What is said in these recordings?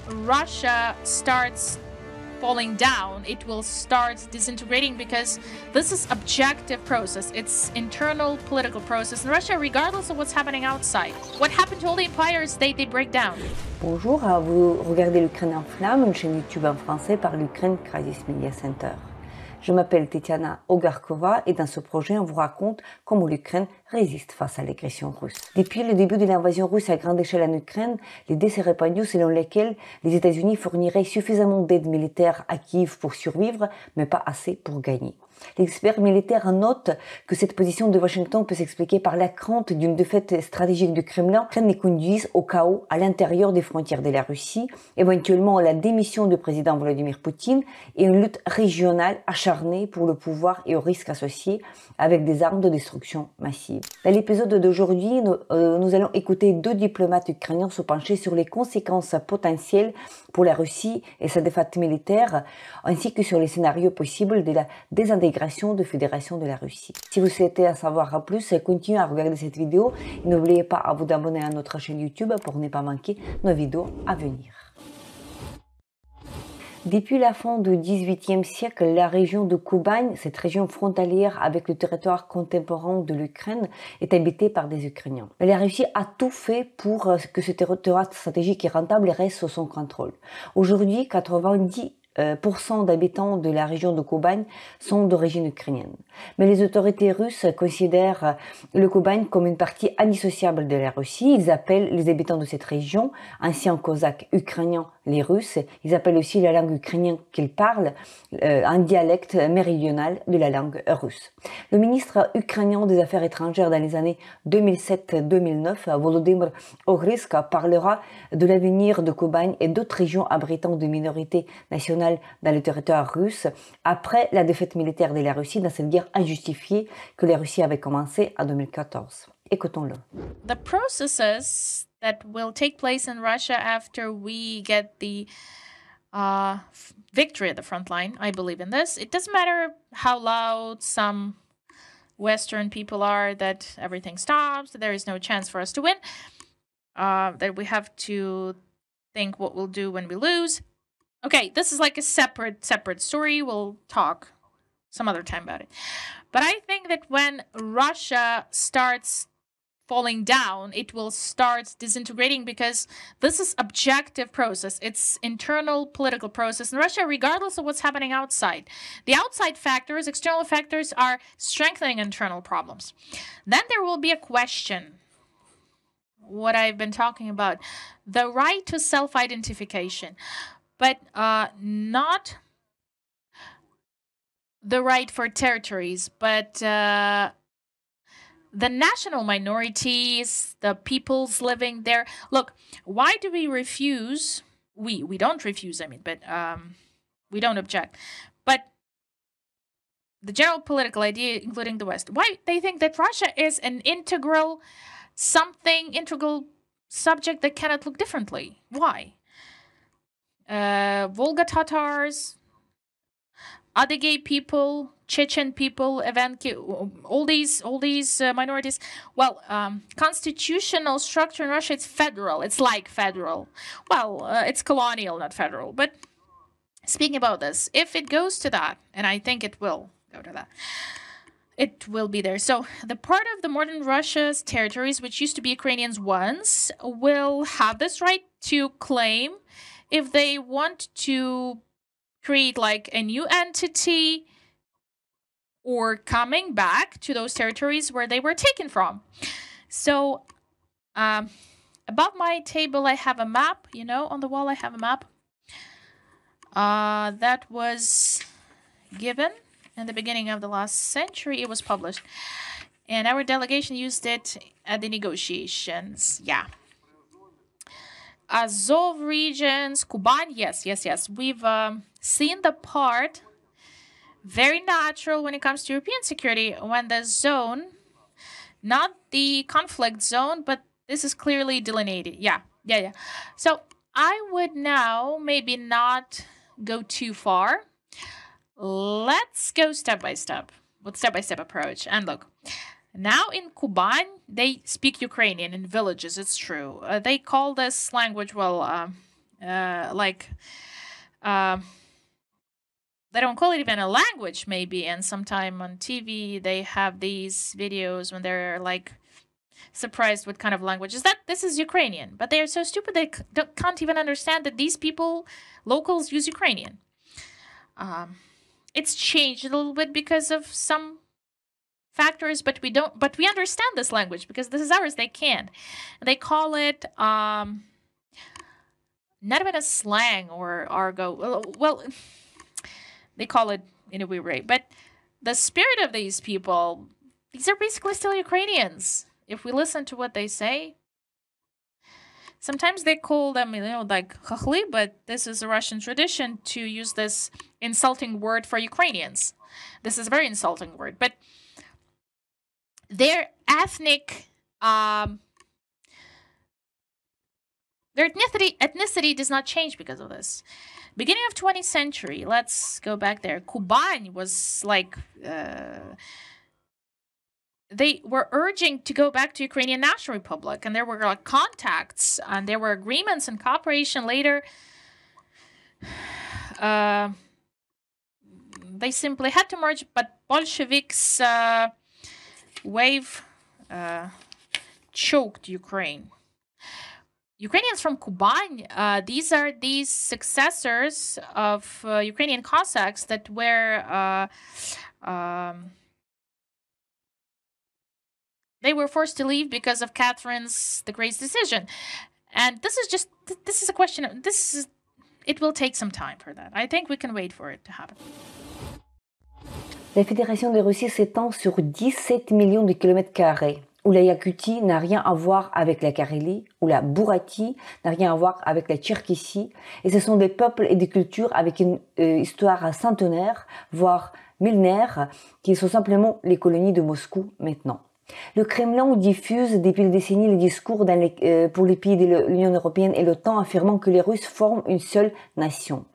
when Russia starts falling down, it will start disintegrating because this is objective process. It's internal political process in Russia, regardless of what's happening outside. What happened to all the empires, they break down. Bonjour, vous regardez l'Ukraine en flammes, une chaîne YouTube en français par l'Ukraine Crisis Media Center. Je m'appelle Tetiana Ogarkova et dans ce projet, on vous raconte comment l'Ukraine résiste face à l'agression russe. Depuis le début de l'invasion russe à grande échelle en Ukraine, l'idée s'est répandue selon laquelle les États-Unis fourniraient suffisamment d'aide militaire à Kiev pour survivre, mais pas assez pour gagner. L'expert militaire note que cette position de Washington peut s'expliquer par la crainte d'une défaite stratégique du Kremlin qui les conduise au chaos à l'intérieur des frontières de la Russie, éventuellement à la démission du président Vladimir Poutine et une lutte régionale acharnée pour le pouvoir et aux risques associés avec des armes de destruction massive. Dans l'épisode d'aujourd'hui, nous allons écouter deux diplomates ukrainiens se pencher sur les conséquences potentielles pour la Russie et sa défaite militaire, ainsi que sur les scénarios possibles de la désintégration de Fédération de la Russie. Si vous souhaitez en savoir plus, continuez à regarder cette vidéo et n'oubliez pas à vous abonner à notre chaîne YouTube pour ne pas manquer nos vidéos à venir. Depuis la fin du XVIIIe siècle, la région de Kuban, cette région frontalière avec le territoire contemporain de l'Ukraine, est habitée par des Ukrainiens. Mais la Russie a tout fait pour que ce territoire stratégique et rentable reste sous son contrôle. Aujourd'hui, 90% d'habitants de la région de Kuban sont d'origine ukrainienne. Mais les autorités russes considèrent le Kuban comme une partie indissociable de la Russie. Ils appellent les habitants de cette région, anciens cosaques ukrainiens, les Russes. Ils appellent aussi la langue ukrainienne qu'ils parlent un dialecte méridional de la langue russe. Le ministre ukrainien des Affaires étrangères dans les années 2007-2009, Volodymyr Ohryzko, parlera de l'avenir de Kuban et d'autres régions abritant de minorités nationales dans le territoire russe après la défaite militaire de la Russie dans cette guerre injustifiée que la Russie avait commencée en 2014. Écoutons-le. The processes that will take place in Russia after we get the victory at the front line, I believe in this. It doesn't matter how loud some Western people are that everything stops, that there is no chance for us to win, that we have to think what we'll do when we lose. Okay, this is like a separate story. We'll talk some other time about it. But I think that when Russia starts falling down, it will start disintegrating because this is objective process. It's internal political process in Russia, regardless of what's happening outside. The outside factors, external factors, are strengthening internal problems. Then there will be a question, what I've been talking about, the right to self-identification. But not the right for territories, but the national minorities, the peoples living there. Look, why do we refuse? We don't refuse, I mean, but we don't object. But the general political idea, including the West, why they think that Russia is an integral subject that cannot look differently. Why? Volga Tatars, other gay people, Chechen people, all these minorities. Well, constitutional structure in Russia, it's federal. It's like federal. Well, it's colonial, not federal. But speaking about this, if it goes to that, and I think it will go to that, it will be there. So the part of the modern Russia's territories, which used to be Ukrainians once, will have this right to claim if they want to create like a new entity or coming back to those territories where they were taken from. So above my table, I have a map, you know, on the wall I have a map that was given in the beginning of the last century. It was published. And our delegation used it at the negotiations. Yeah. Azov regions, Kuban, yes. We've seen the part, very natural when it comes to European security, when the zone, not the conflict zone, but this is clearly delineated. Yeah. So I would now maybe not go too far. Let's go step by step, with step-by-step approach. And look, now in Kuban, they speak Ukrainian in villages, it's true. They call this language, well, they don't call it even a language, maybe. And sometime on TV, they have these videos when they're like surprised what kind of language is that. This is Ukrainian, but they are so stupid they can't even understand that these people, locals, use Ukrainian. It's changed a little bit because of some factors, but we understand this language because this is ours. They can't. They call it not even a slang or argot. Well, they call it in a weird way. But the spirit of these people, these are basically still Ukrainians. If we listen to what they say, sometimes they call them, like chachli, but this is a Russian tradition to use this insulting word for Ukrainians. This is a very insulting word, but their ethnicity does not change because of this. Beginning of 20th century, let's go back there. Kuban was like, they were urging to go back to Ukrainian National Republic, and there were like contacts, and there were agreements and cooperation later. They simply had to merge, but Bolsheviks' wave choked Ukraine. Ukrainians from Kuban, these are these successors of Ukrainian Cossacks that were they were forced to leave because of Catherine's the Great's decision. And this is a question. It will take some time for that. I think we can wait for it to happen. La Fédération de Russie s'étend sur 17 millions de kilomètres carrés, où la Yakoutie n'a rien à voir avec la Carélie, où la Bouratie n'a rien à voir avec la Tcherkessie, et ce sont des peuples et des cultures avec une histoire centenaire, voire millénaire, qui sont simplement les colonies de Moscou maintenant. Le Kremlin diffuse depuis des décennies les discours pour les pays de l'Union européenne et l'OTAN affirmant que les Russes forment une seule nation.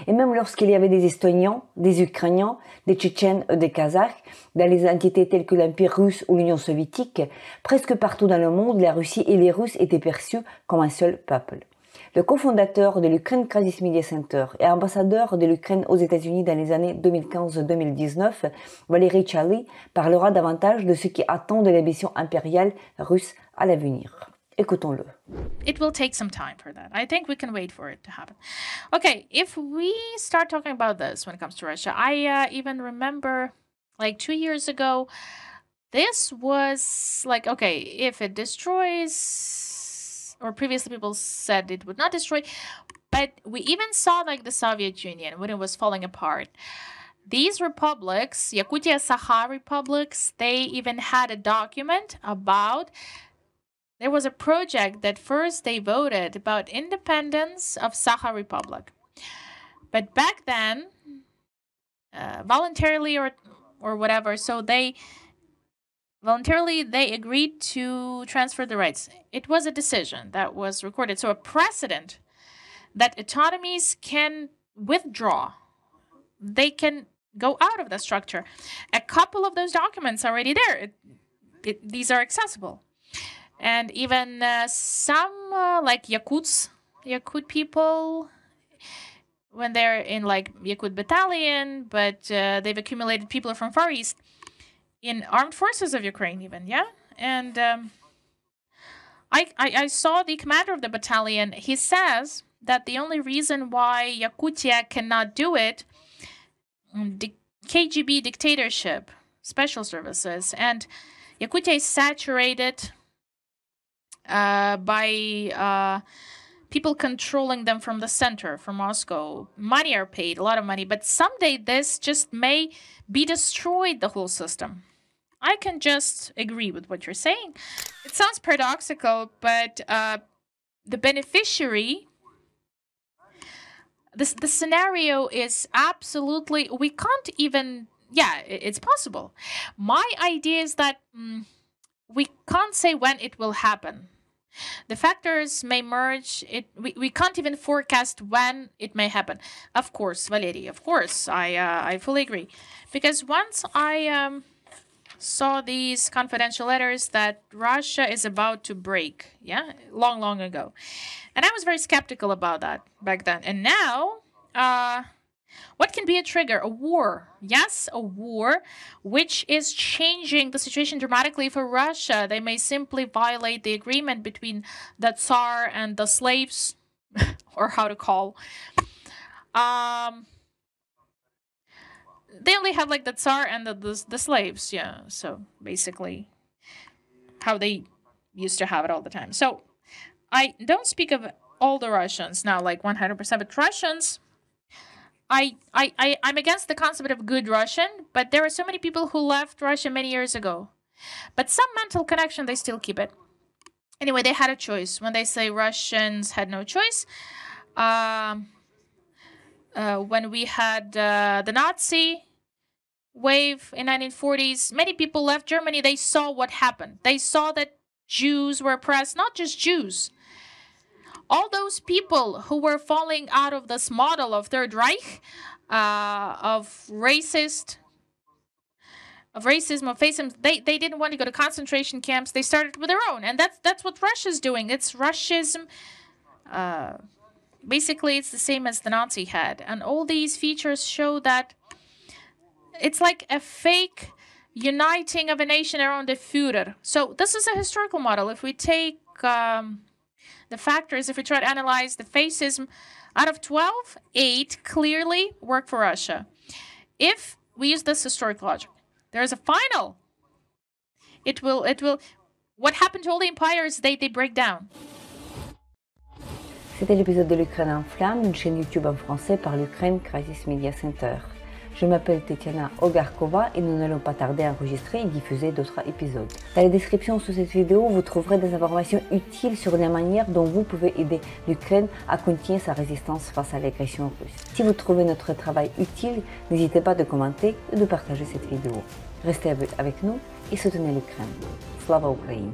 Et même lorsqu'il y avait des Estoniens, des Ukrainiens, des Tchétchènes, des Kazakhs, dans les entités telles que l'Empire russe ou l'Union soviétique, presque partout dans le monde, la Russie et les Russes étaient perçus comme un seul peuple. Le cofondateur de l'Ukraine Crisis Media Center et ambassadeur de l'Ukraine aux États-Unis dans les années 2015-2019, Valeriy Chaly, parlera davantage de ce qui attend de l'ambition impériale russe à l'avenir. Écoutons-le. It will take some time for that. I think we can wait for it to happen. Okay, if we start talking about this when it comes to Russia, I even remember like 2 years ago, this was like, okay, if it destroys, or previously people said it would not destroy, but we even saw like the Soviet Union when it was falling apart. These republics, Yakutia Sakha republics, they even had a document about, there was a project that first they voted about independence of Sakha Republic. But back then, voluntarily or whatever, so they agreed to transfer the rights. It was a decision that was recorded. So a precedent that autonomies can withdraw. They can go out of the structure. A couple of those documents are already there. These are accessible. And even some like Yakut people, when they're in like Yakut battalion, but they've accumulated people from Far East in armed forces of Ukraine even, yeah? And I saw the commander of the battalion. He says that the only reason why Yakutia cannot do it, the KGB dictatorship, special services, and Yakutia is saturated by people controlling them from the center, from Moscow. Money are paid, a lot of money, but someday this just may be destroyed, the whole system. I can just agree with what you're saying. It sounds paradoxical, but the beneficiary, the scenario is absolutely, we can't even, yeah, it's possible. My idea is that we can't say when it will happen. The factors may merge. We can't even forecast when it may happen. Of course, Valery, of course, I fully agree. Because once I saw these confidential letters that Russia is about to break, yeah, long ago. And I was very skeptical about that back then. And now, what can be a trigger? A war. Yes, a war, which is changing the situation dramatically for Russia. They may simply violate the agreement between the Tsar and the slaves, or how to call. They only have like the Tsar and the slaves, yeah. So basically, how they used to have it all the time. So I don't speak of all the Russians now, like 100%, but Russians. I'm against the concept of good Russian, but there are so many people who left Russia many years ago. But some mental connection, they still keep it. Anyway, they had a choice. When they say Russians had no choice, when we had the Nazi wave in 1940s, many people left Germany. They saw what happened. They saw that Jews were oppressed, not just Jews. All those people who were falling out of this model of Third Reich, of racism, of fascism, they didn't want to go to concentration camps. They started with their own, and that's what Russia's doing. It's Russism. Basically, it's the same as the Nazi had, and all these features show that it's like a fake uniting of a nation around the Führer. So this is a historical model. If we take the factors, if we try to analyze the fascism, out of 12, 8 clearly work for Russia. If we use this historic logic, there is a final. It will. What happened to all the empires? They break down. C'était l'épisode de l'Ukraine en flammes, une chaîne YouTube en français par l'Ukraine Crisis Media Center. Je m'appelle Tetiana Ogarkova et nous n'allons pas tarder à enregistrer et diffuser d'autres épisodes. Dans la description sous cette vidéo, vous trouverez des informations utiles sur la manière dont vous pouvez aider l'Ukraine à continuer sa résistance face à l'agression russe. Si vous trouvez notre travail utile, n'hésitez pas de commenter et de partager cette vidéo. Restez avec nous et soutenez l'Ukraine. Slava Ukraine!